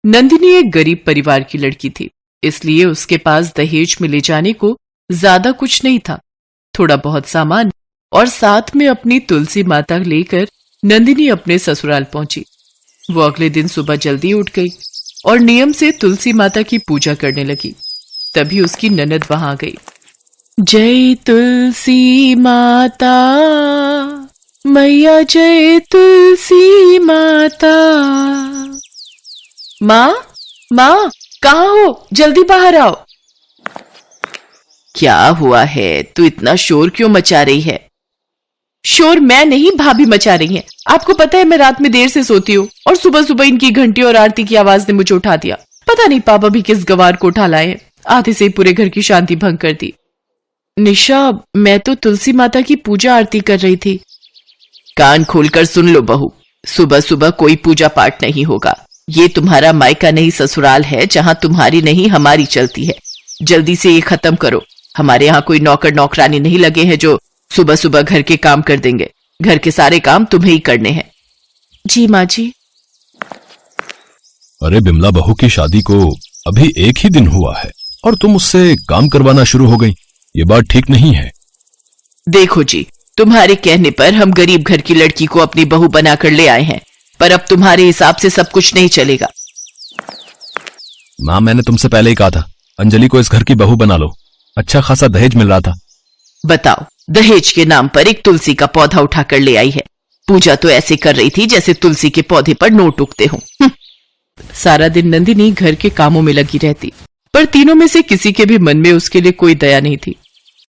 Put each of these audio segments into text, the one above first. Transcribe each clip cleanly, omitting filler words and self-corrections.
नंदिनी एक गरीब परिवार की लड़की थी, इसलिए उसके पास दहेज में ले जाने को ज्यादा कुछ नहीं था। थोड़ा बहुत सामान और साथ में अपनी तुलसी माता लेकर नंदिनी अपने ससुराल पहुंची। वो अगले दिन सुबह जल्दी उठ गई और नियम से तुलसी माता की पूजा करने लगी। तभी उसकी ननद वहां आ गई। जय तुलसी माता मैया, जय तुलसी माता। माँ कहाँ हो? जल्दी बाहर आओ। क्या हुआ है? तू इतना शोर क्यों मचा रही है? शोर मैं नहीं, भाभी मचा रही हैं। आपको पता है मैं रात में देर से सोती हूँ और सुबह सुबह इनकी घंटी और आरती की आवाज ने मुझे उठा दिया। पता नहीं पापा भी किस गवार को उठा लाए हैं, आधे से ही पूरे घर की शांति भंग कर दी। निशा, मैं तो तुलसी माता की पूजा आरती कर रही थी। कान खोलकर सुन लो बहू, सुबह सुबह कोई पूजा पाठ नहीं होगा। ये तुम्हारा मायका नहीं ससुराल है, जहां तुम्हारी नहीं हमारी चलती है। जल्दी से ये खत्म करो। हमारे यहाँ कोई नौकर नौकरानी नहीं लगे हैं जो सुबह सुबह घर के काम कर देंगे। घर के सारे काम तुम्हें ही करने हैं। जी माँ जी। अरे बिमला, बहू की शादी को अभी एक ही दिन हुआ है और तुम उससे काम करवाना शुरू हो गई। ये बात ठीक नहीं है। देखो जी, तुम्हारे कहने पर हम गरीब घर की लड़की को अपनी बहू बनाकर ले आए हैं, पर अब तुम्हारे हिसाब से सब कुछ नहीं चलेगा। माँ, मैंने तुमसे पहले ही कहा था अंजलि को इस घर की बहू बना लो। अच्छा खासा दहेज मिल रहा था। बताओ, दहेज के नाम पर एक तुलसी का पौधा उठाकर ले आई है। पूजा तो ऐसे कर रही थी जैसे तुलसी के पौधे पर नोट उगते हों। सारा दिन नंदिनी घर के कामों में लगी रहती, पर तीनों में से किसी के भी मन में उसके लिए कोई दया नहीं थी।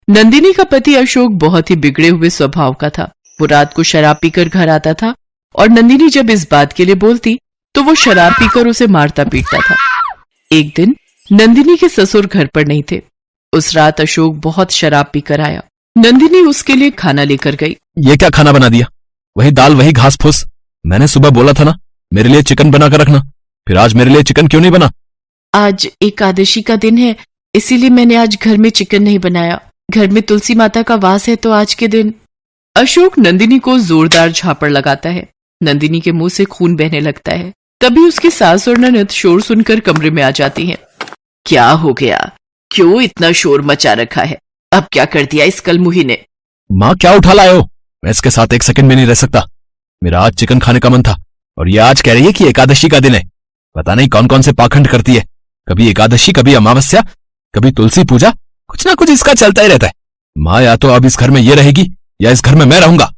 नंदिनी का पति अशोक बहुत ही बिगड़े हुए स्वभाव का था। वो रात को शराब पीकर घर आता था और नंदिनी जब इस बात के लिए बोलती तो वो शराब पीकर उसे मारता पीटता था। एक दिन नंदिनी के ससुर घर पर नहीं थे। उस रात अशोक बहुत शराब पीकर आया। नंदिनी उसके लिए खाना लेकर गई। ये क्या खाना बना दिया? वही दाल, वही घास फूस। मैंने सुबह बोला था ना मेरे लिए चिकन बनाकर रखना, फिर आज मेरे लिए चिकन क्यों नहीं बना? आज एकादशी का दिन है, इसीलिए मैंने आज घर में चिकन नहीं बनाया। घर में तुलसी माता का वास है तो आज के दिन। अशोक नंदिनी को जोरदार झापड़ लगाता है। नंदिनी के मुंह से खून बहने लगता है। तभी उसकी सास और ननद शोर सुनकर कमरे में आ जाती हैं। क्या हो गया? क्यों इतना शोर मचा रखा है? अब क्या कर दिया इस कलमुही ने? माँ, क्या उठा लाए हो? मैं इसके साथ एक सेकंड भी नहीं रह सकता। मेरा आज चिकन खाने का मन था और ये आज कह रही है कि एकादशी का दिन है। पता नहीं कौन कौन से पाखंड करती है। कभी एकादशी, कभी अमावस्या, कभी तुलसी पूजा। कुछ ना कुछ इसका चलता ही रहता है। माँ, या तो अब इस घर में ये रहेगी या इस घर में मैं रहूंगा।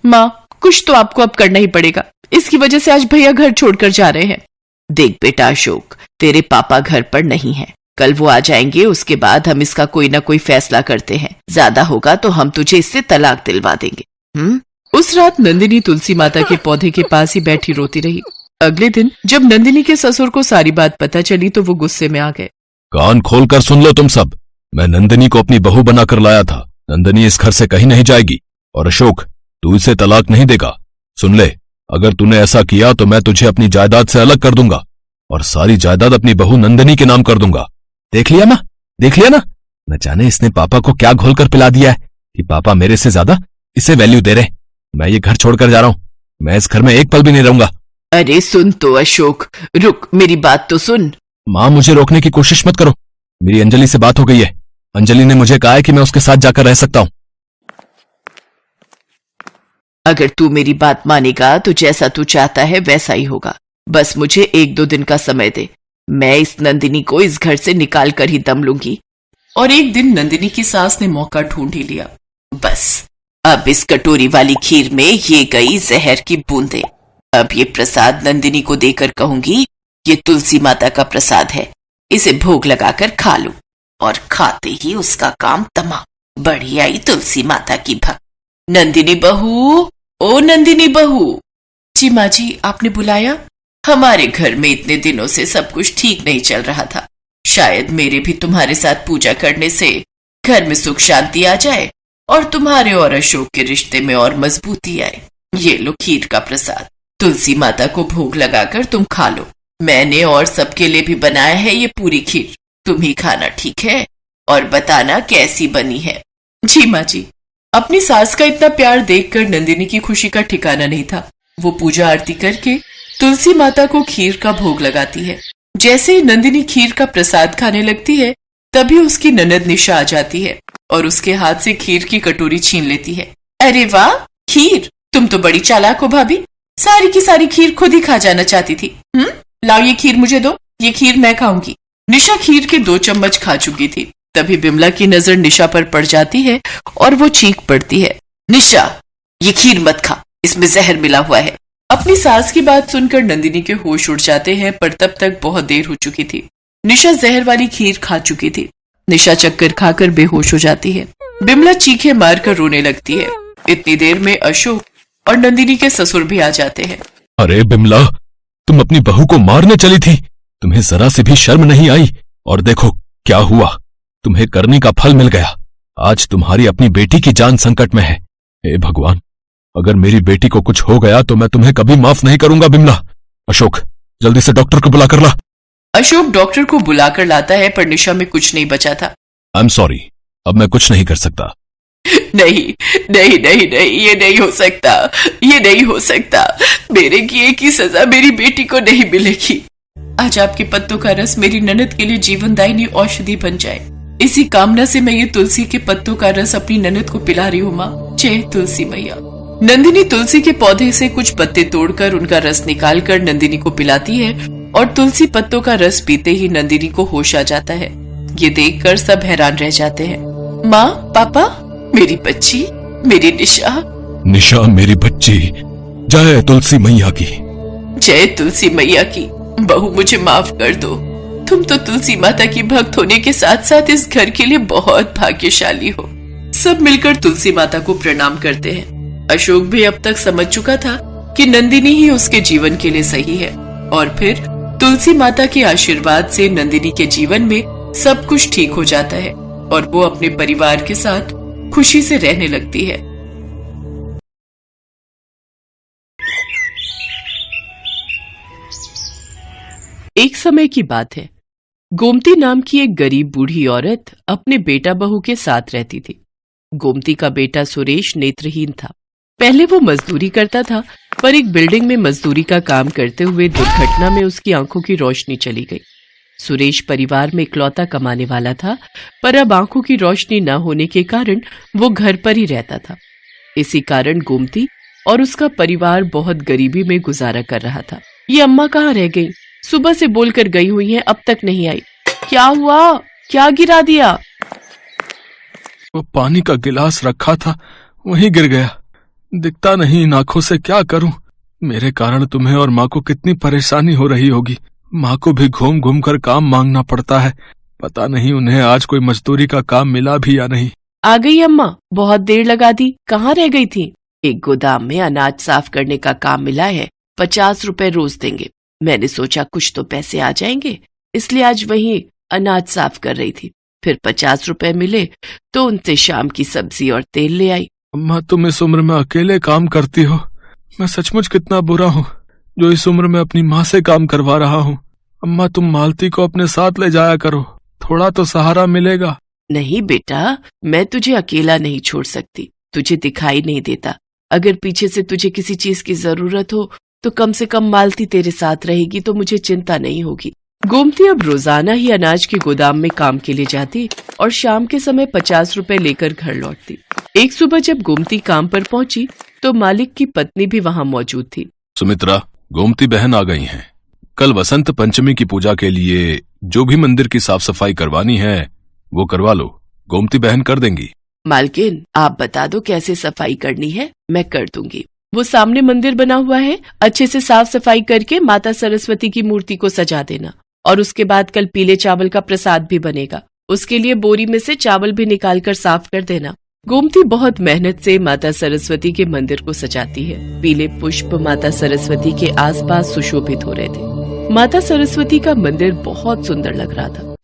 माँ, कुछ तो आपको अब करना ही पड़ेगा। इसकी वजह से आज भैया घर छोड़कर जा रहे हैं। देख बेटा अशोक, तेरे पापा घर पर नहीं है। कल वो आ जाएंगे, उसके बाद हम इसका कोई ना कोई फैसला करते हैं। ज्यादा होगा तो हम तुझे इससे तलाक दिलवा देंगे। उस रात नंदिनी तुलसी माता के पौधे के पास ही बैठी रोती रही। अगले दिन जब नंदिनी के ससुर को सारी बात पता चली तो वो गुस्से में आ गए। कान खोलकर सुन लो तुम सब। मैं नंदिनी को अपनी बहू बनाकर लाया था। नंदिनी इस घर से कहीं नहीं जाएगी और अशोक, तू इसे तलाक नहीं देगा। सुन ले, अगर तूने ऐसा किया तो मैं तुझे अपनी जायदाद से अलग कर दूंगा और सारी जायदाद अपनी बहू नंदिनी के नाम कर दूंगा। देख लिया ना, देख लिया ना? न जाने इसने पापा को क्या घोल कर पिला दिया है कि पापा मेरे से ज्यादा इसे वैल्यू दे रहे। मैं ये घर छोड़कर जा रहा हूं। मैं इस घर में एक पल भी नहीं रहूंगा। अरे सुन तो अशोक, रुक, मेरी बात तो सुन। माँ, मुझे रोकने की कोशिश मत करो। मेरी अंजलि से बात हो गई है। अंजलि ने मुझे कहा है कि मैं उसके साथ जाकर रह सकता हूं। अगर तू मेरी बात मानेगा तो जैसा तू चाहता है वैसा ही होगा। बस मुझे 1-2 दिन का समय दे। मैं इस नंदिनी को इस घर से निकाल कर ही दम लूंगी। और एक दिन नंदिनी की सास ने मौका ढूंढ ही लिया। बस अब इस कटोरी वाली खीर में ये गई जहर की बूंदें। अब ये प्रसाद नंदिनी को देकर कहूंगी, ये तुलसी माता का प्रसाद है, इसे भोग लगाकर खा लो। और खाते ही उसका काम तमाम। बढ़ी आई तुलसी माता की भक्त। नंदिनी बहू, ओ नंदिनी बहू। जी माँ जी, आपने बुलाया? हमारे घर में इतने दिनों से सब कुछ ठीक नहीं चल रहा था। शायद मेरे भी तुम्हारे साथ पूजा करने से घर में सुख शांति आ जाए और तुम्हारे और अशोक के रिश्ते में और मजबूती आए। ये लो खीर का प्रसाद, तुलसी माता को भोग लगाकर तुम खा लो। मैंने और सबके लिए भी बनाया है ये पूरी खीर। तुम ही खाना, ठीक है? और बताना कैसी बनी है। जी माँ जी। अपनी सास का इतना प्यार देखकर नंदिनी की खुशी का ठिकाना नहीं था। वो पूजा आरती करके तुलसी माता को खीर का भोग लगाती है जैसे ही नंदिनी खीर का प्रसाद खाने लगती है तभी उसकी ननद निशा आ जाती है और उसके हाथ से खीर की कटोरी छीन लेती है। अरे वाह खीर, तुम तो बड़ी चालाक हो भाभी, सारी की सारी खीर खुद ही खा जाना चाहती थी। लाओ ये खीर मुझे दो, ये खीर मैं खाऊंगी। निशा खीर के 2 चम्मच खा चुकी थी। तभी बिमला की नजर निशा पर पड़ जाती है और वो चीख पड़ती है, निशा ये खीर मत खा, इसमें जहर मिला हुआ है। अपनी सास की बात सुनकर नंदिनी के होश उड़ जाते हैं, पर तब तक बहुत देर हो चुकी थी। निशा जहर वाली खीर खा चुकी थी। निशा चक्कर खाकर बेहोश हो जाती है। बिमला चीखे मारकर रोने लगती है। इतनी देर में अशोक और नंदिनी के ससुर भी आ जाते हैं। अरे बिमला, तुम अपनी बहू को मारने चली थी, तुम्हें जरा से भी शर्म नहीं आई, और देखो क्या हुआ, तुम्हें करने का फल मिल गया। आज तुम्हारी अपनी बेटी की जान संकट में है। हे भगवान, अगर मेरी बेटी को कुछ हो गया तो मैं तुम्हें कभी माफ नहीं करूंगा। बिमला, अशोक जल्दी से डॉक्टर को बुलाकर ला। अशोक डॉक्टर को बुलाकर लाता है, पर निशा में कुछ नहीं बचा था। आई एम सॉरी, अब मैं कुछ नहीं कर सकता। नहीं नहीं नहीं नहीं, ये नहीं हो सकता, ये नहीं हो सकता। मेरे किए की सजा मेरी बेटी को नहीं मिलेगी। आज आपके पत्तों का रस मेरी ननद के लिए जीवनदायिनी औषधि बन जाए, इसी कामना से मैं ये तुलसी के पत्तों का रस अपनी ननद को पिला रही हूँ। माँ, जय तुलसी मैया। नंदिनी तुलसी के पौधे से कुछ पत्ते तोड़कर उनका रस निकालकर नंदिनी को पिलाती है और तुलसी पत्तों का रस पीते ही नंदिनी को होश आ जाता है। ये देखकर सब हैरान रह जाते हैं। माँ, पापा, मेरी बच्ची, मेरी निशा। निशा मेरी बच्ची, जय तुलसी मैया की। जय तुलसी मैया की। बहू मुझे माफ कर दो, तुम तो तुलसी माता की भक्त होने के साथ साथ इस घर के लिए बहुत भाग्यशाली हो। सब मिलकर तुलसी माता को प्रणाम करते हैं। अशोक भी अब तक समझ चुका था कि नंदिनी ही उसके जीवन के लिए सही है, और फिर तुलसी माता के आशीर्वाद से नंदिनी के जीवन में सब कुछ ठीक हो जाता है और वो अपने परिवार के साथ खुशी से रहने लगती है। एक समय की बात है। गोमती नाम की एक गरीब बूढ़ी औरत अपने बेटा बहू के साथ रहती थी। गोमती का बेटा सुरेश नेत्रहीन था। पहले वो मजदूरी करता था, पर एक बिल्डिंग में मजदूरी का काम करते हुए दुर्घटना में उसकी आंखों की रोशनी चली गई। सुरेश परिवार में इकलौता कमाने वाला था, पर अब आंखों की रोशनी न होने के कारण वो घर पर ही रहता था। इसी कारण गोमती और उसका परिवार बहुत गरीबी में गुजारा कर रहा था। ये अम्मा कहाँ रह गई? सुबह से बोलकर गई हुई हैं, अब तक नहीं आई। क्या हुआ? क्या गिरा दिया? वो पानी का गिलास रखा था, वहीं गिर गया। दिखता नहीं इन आंखों से, क्या करूं? मेरे कारण तुम्हें और माँ को कितनी परेशानी हो रही होगी। माँ को भी घूम घूम कर काम मांगना पड़ता है। पता नहीं उन्हें आज कोई मजदूरी का काम मिला भी या नहीं। आ गई अम्मा, बहुत देर लगा दी। कहाँ रह गई थी? एक गोदाम में अनाज साफ करने का काम मिला है, 50 रुपए रोज देंगे। मैंने सोचा कुछ तो पैसे आ जाएंगे, इसलिए आज वहीं अनाज साफ कर रही थी। फिर 50 रुपए मिले तो उनसे शाम की सब्जी और तेल ले आई। अम्मा, तुम इस उम्र में अकेले काम करती हो। मैं सचमुच कितना बुरा हूँ जो इस उम्र में अपनी माँ से काम करवा रहा हूँ। अम्मा, तुम मालती को अपने साथ ले जाया करो, थोड़ा तो सहारा मिलेगा। नहीं बेटा, मैं तुझे अकेला नहीं छोड़ सकती। तुझे दिखाई नहीं देता। अगर पीछे से तुझे किसी चीज की जरूरत हो तो कम से कम मालती तेरे साथ रहेगी, तो मुझे चिंता नहीं होगी। गोमती अब रोजाना ही अनाज के गोदाम में काम के लिए जाती और शाम के समय 50 रुपए लेकर घर लौटती। एक सुबह जब गोमती काम पर पहुंची तो मालिक की पत्नी भी वहां मौजूद थी। सुमित्रा, गोमती बहन आ गई हैं। कल वसंत पंचमी की पूजा के लिए जो भी मंदिर की साफ सफाई करवानी है वो करवा लो, गोमती बहन कर देंगी। मालकिन, आप बता दो कैसे सफाई करनी है, मैं कर दूंगी। वो सामने मंदिर बना हुआ है, अच्छे से साफ सफाई करके माता सरस्वती की मूर्ति को सजा देना, और उसके बाद कल पीले चावल का प्रसाद भी बनेगा। उसके लिए बोरी में से चावल भी निकाल कर साफ कर देना। गोमती बहुत मेहनत से माता सरस्वती के मंदिर को सजाती है। पीले पुष्प माता सरस्वती के आसपास सुशोभित हो रहे थे। माता सरस्वती का मंदिर बहुत सुंदर लग रहा था।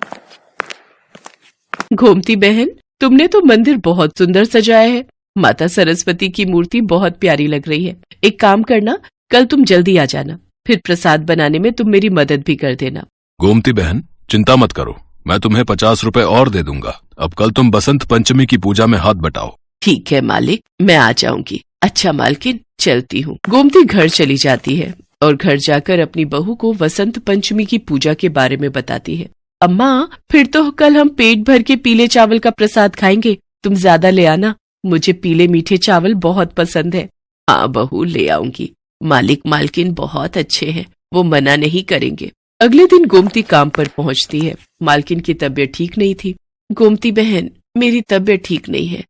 गोमती बहन, तुमने तो मंदिर बहुत सुंदर सजाया है। माता सरस्वती की मूर्ति बहुत प्यारी लग रही है। एक काम करना, कल तुम जल्दी आ जाना, फिर प्रसाद बनाने में तुम मेरी मदद भी कर देना। गोमती बहन, चिंता मत करो, मैं तुम्हें 50 रुपए और दे दूंगा। अब कल तुम बसंत पंचमी की पूजा में हाथ बटाओ। ठीक है मालिक, मैं आ जाऊंगी। अच्छा मालकिन, चलती हूँ। गोमती घर चली जाती है और घर जाकर अपनी बहू को वसंत पंचमी की पूजा के बारे में बताती है। अम्मा, फिर तो कल हम पेट भर के पीले चावल का प्रसाद खाएंगे, तुम ज्यादा ले आना, मुझे पीले मीठे चावल बहुत पसंद है। हाँ बहू, ले आऊंगी, मालिक मालकिन बहुत अच्छे हैं, वो मना नहीं करेंगे। अगले दिन गोमती काम पर पहुंचती है। मालकिन की तबीयत ठीक नहीं थी। गोमती बहन, मेरी तबीयत ठीक नहीं है,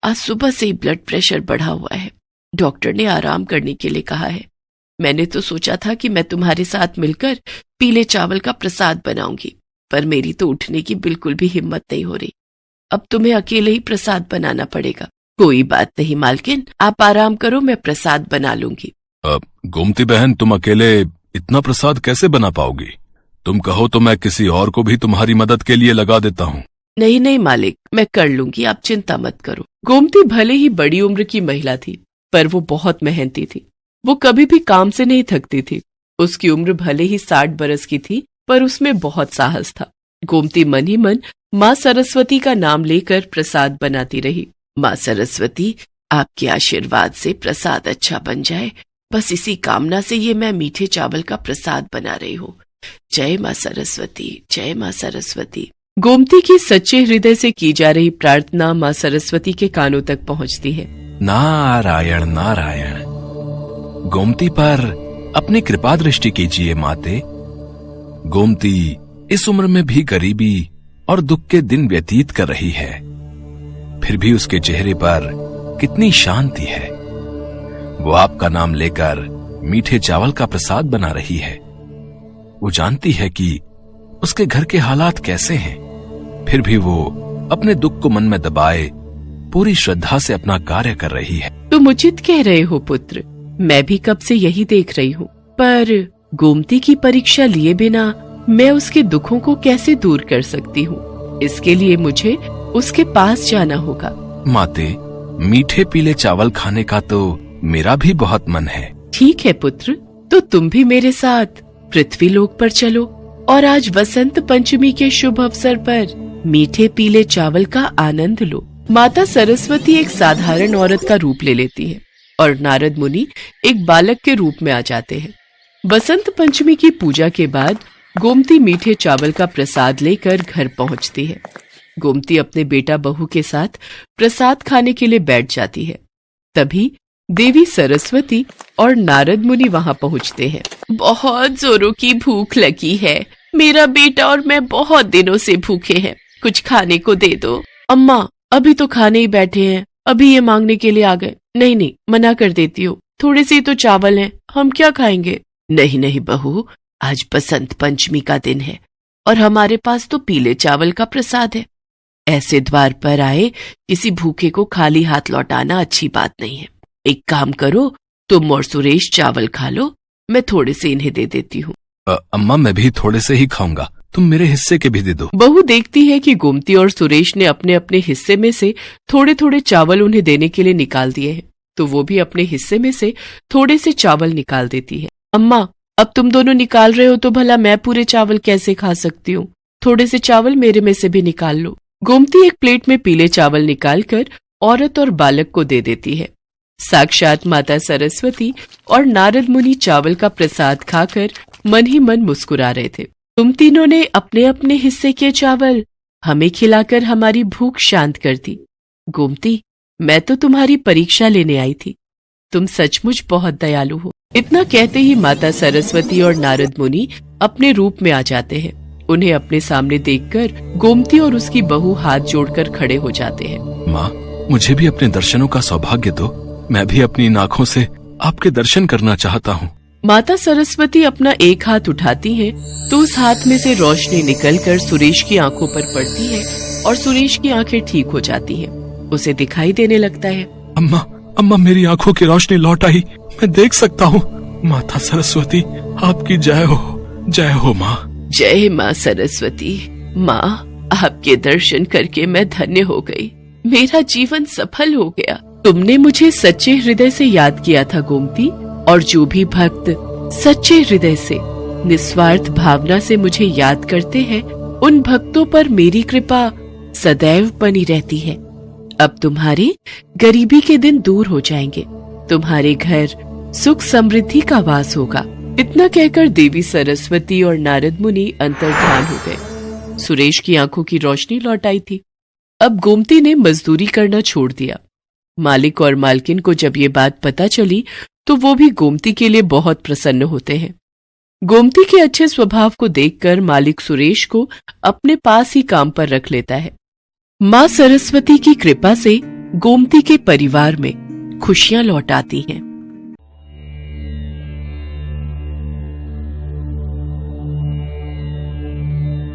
आज सुबह से ही ब्लड प्रेशर बढ़ा हुआ है, डॉक्टर ने आराम करने के लिए कहा है। मैंने तो सोचा था कि मैं तुम्हारे साथ मिलकर पीले चावल का प्रसाद बनाऊंगी, पर मेरी तो उठने की बिल्कुल भी हिम्मत नहीं हो रही। अब तुम्हें अकेले ही प्रसाद बनाना पड़ेगा। कोई बात नहीं मालकिन, आप आराम करो, मैं प्रसाद बना लूंगी। गोमती बहन, तुम अकेले इतना प्रसाद कैसे बना पाओगी? तुम कहो तो मैं किसी और को भी तुम्हारी मदद के लिए लगा देता हूँ। नहीं नहीं मालिक, मैं कर लूंगी, आप चिंता मत करो। गोमती भले ही बड़ी उम्र की महिला थी, पर वो बहुत मेहनती थी। वो कभी भी काम से नहीं थकती थी। उसकी उम्र भले ही 60 बरस की थी, पर उसमें बहुत साहस था। गोमती मन ही मन माँ सरस्वती का नाम लेकर प्रसाद बनाती रही। माँ सरस्वती, आपके आशीर्वाद से प्रसाद अच्छा बन जाए, बस इसी कामना से ये मैं मीठे चावल का प्रसाद बना रही हूँ। जय माँ सरस्वती, जय माँ सरस्वती। गोमती की सच्चे हृदय से की जा रही प्रार्थना माँ सरस्वती के कानों तक पहुँचती है। नारायण नारायण। गोमती पर अपनी कृपा दृष्टि कीजिए माते। गोमती इस उम्र में भी गरीबी और दुख के दिन व्यतीत कर रही है, फिर भी उसके चेहरे पर कितनी शांति है। वो आपका नाम लेकर मीठे चावल का प्रसाद बना रही है। वो जानती है कि उसके घर के हालात कैसे हैं, फिर भी वो अपने दुख को मन में दबाए पूरी श्रद्धा से अपना कार्य कर रही है। तुम उचित कह रहे हो पुत्र, मैं भी कब से यही देख रही हूँ, पर गोमती की परीक्षा लिए बिना मैं उसके दुखों को कैसे दूर कर सकती हूँ? इसके लिए मुझे उसके पास जाना होगा। माते, मीठे पीले चावल खाने का तो मेरा भी बहुत मन है। ठीक है पुत्र, तो तुम भी मेरे साथ पृथ्वी लोक पर चलो और आज वसंत पंचमी के शुभ अवसर पर मीठे पीले चावल का आनंद लो। माता सरस्वती एक साधारण औरत का रूप ले लेती है और नारद मुनि एक बालक के रूप में आ जाते हैं। बसंत पंचमी की पूजा के बाद गोमती मीठे चावल का प्रसाद लेकर घर पहुंचती है। गोमती अपने बेटा बहू के साथ प्रसाद खाने के लिए बैठ जाती है। तभी देवी सरस्वती और नारद मुनि वहां पहुंचते हैं। बहुत जोरों की भूख लगी है, मेरा बेटा और मैं बहुत दिनों से भूखे हैं, कुछ खाने को दे दो। अम्मा, अभी तो खाने ही बैठे हैं, अभी ये मांगने के लिए आ गए। नहीं नहीं, मना कर देती हूँ, थोड़े से तो चावल हैं, हम क्या खाएंगे? नहीं नहीं बहू, आज बसंत पंचमी का दिन है और हमारे पास तो पीले चावल का प्रसाद है। ऐसे द्वार पर आए किसी भूखे को खाली हाथ लौटाना अच्छी बात नहीं है। एक काम करो, तुम और सुरेश चावल खा लो, मैं थोड़े से इन्हें दे देती हूँ। अम्मा, मैं भी थोड़े से ही खाऊंगा, तुम मेरे हिस्से के भी दे दो। बहू देखती है कि गोमती और सुरेश ने अपने अपने हिस्से में से थोड़े थोड़े चावल उन्हें देने के लिए निकाल दिए हैं, तो वो भी अपने हिस्से में से थोड़े से चावल निकाल देती है। अम्मा, अब तुम दोनों निकाल रहे हो तो भला मैं पूरे चावल कैसे खा सकती हूँ? थोड़े से चावल मेरे में से भी निकाल लो। गोमती एक प्लेट में पीले चावल निकालकर औरत और बालक को दे देती है। साक्षात माता सरस्वती और नारद मुनि चावल का प्रसाद खाकर मन ही मन मुस्कुरा रहे थे। तुम तीनों ने अपने अपने हिस्से के चावल हमें खिलाकर हमारी भूख शांत कर दी। गोमती, मैं तो तुम्हारी परीक्षा लेने आई थी, तुम सचमुच बहुत दयालु हो। इतना कहते ही माता सरस्वती और नारद मुनि अपने रूप में आ जाते हैं। उन्हें अपने सामने देखकर गोमती और उसकी बहू हाथ जोड़कर खड़े हो जाते हैं। माँ, मुझे भी अपने दर्शनों का सौभाग्य दो, मैं भी अपनी इन आँखों से आपके दर्शन करना चाहता हूँ। माता सरस्वती अपना एक हाथ उठाती हैं, तो उस हाथ में से रोशनी निकलकर सुरेश की आंखों पर पड़ती है और सुरेश की आंखें ठीक हो जाती हैं। उसे दिखाई देने लगता है। अम्मा, अम्मा, मेरी आंखों की रोशनी लौट आई, मैं देख सकता हूँ। माता सरस्वती, आपकी जय हो, जय हो माँ। जय माँ सरस्वती। माँ, आपके दर्शन करके मैं धन्य हो गई, मेरा जीवन सफल हो गया। तुमने मुझे सच्चे हृदय से याद किया था गोमती, और जो भी भक्त सच्चे हृदय से निस्वार्थ भावना से मुझे याद करते हैं, उन भक्तों पर मेरी कृपा सदैव बनी रहती है। अब तुम्हारे गरीबी के दिन दूर हो जाएंगे, तुम्हारे घर सुख समृद्धि का वास होगा। इतना कहकर देवी सरस्वती और नारद मुनि अंतर्ध्यान हो गए। सुरेश की आंखों की रोशनी लौट आई थी। अब गोमती ने मजदूरी करना छोड़ दिया। मालिक और मालकिन को जब ये बात पता चली तो वो भी गोमती के लिए बहुत प्रसन्न होते हैं। गोमती के अच्छे स्वभाव को देखकर मालिक सुरेश को अपने पास ही काम पर रख लेता है। मां सरस्वती की कृपा से गोमती के परिवार में खुशियां लौट आती हैं।